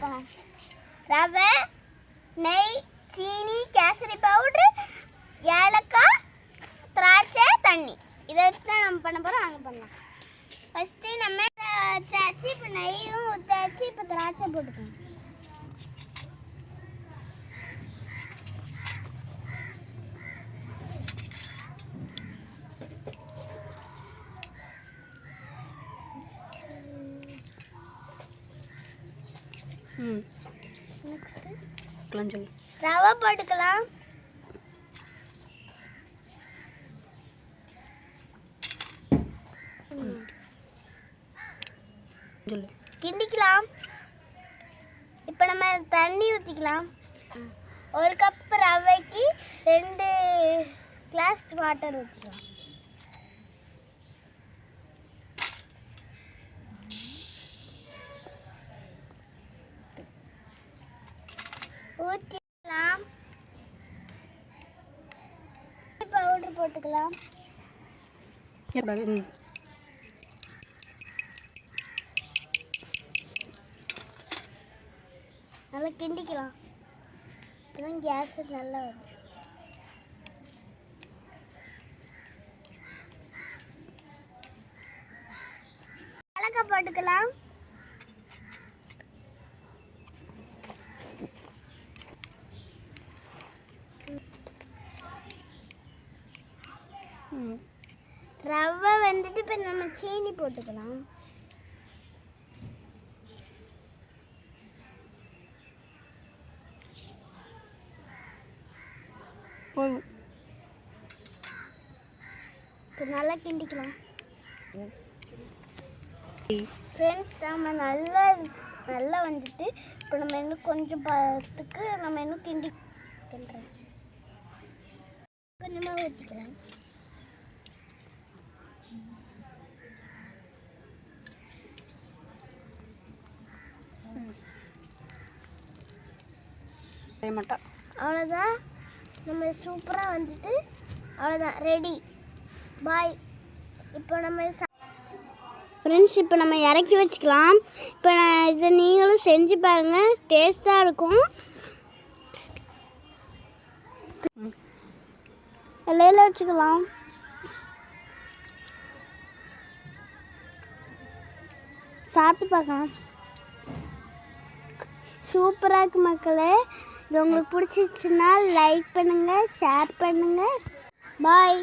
பார்க்கலாம். ரவை, நெய், சீனி, கேசரி பவுடர், ஏலக்காய், திராட்சை, தண்ணி. இதை வச்சு தான் நம்ம பண்ண போகிறோம். வாங்க பண்ணலாம். ஃபஸ்ட்டு நம்ம வச்சாச்சு. இப்போ நெய்யும் ஊற்றாச்சு. இப்போ திராட்சை போட்டுக்கலாம். ரவை போட்டுக்கலாம். கிண்டிக்கலாம். இப்போ நம்ம தண்ணி ஊற்றிக்கலாம். 1 கப் ரவைக்கு 2 கிளாஸ் வாட்டர் ஊற்றிக்கலாம். ஊற்றிக்கலாம். பவுடர் போட்டுக்கலாம். நல்லா கிண்டிக்கலாம். இப்போதான் கேஸ் நல்லா வரும். ஏலக்காய் போட்டுக்கலாம். ரவை வந்துட்டு இப்போ நம்ம சீனி போட்டுக்கலாம். இப்போ நல்லா கிண்டிக்கலாம். ஃப்ரெண்ட்ஸ், நம்ம நல்லா வந்துட்டு இப்போ நம்ம இன்னும் கொஞ்சம் பத்துக்கு நம்ம இன்னும் கிண்டுறோம். கொஞ்சமாக ஊற்றிக்கலாம். அவ்வளோதான். நம்ம சூப்பராக வந்துட்டு அவ்வளோதான், ரெடி. பாய். இப்போ நம்ம ஃப்ரெண்ட்ஸ், இப்போ நம்ம இறக்கி வச்சுக்கலாம். இப்போ இதை நீங்களும் செஞ்சு பாருங்கள், டேஸ்ட்டாக இருக்கும். இலையில வச்சுக்கலாம். சாப்பிட்டு பார்க்கலாம். சூப்பராக இருக்கு மக்களே. இது உங்களுக்கு பிடிச்சிருச்சுன்னா லைக் பண்ணுங்கள், ஷேர் பண்ணுங்கள். பாய்.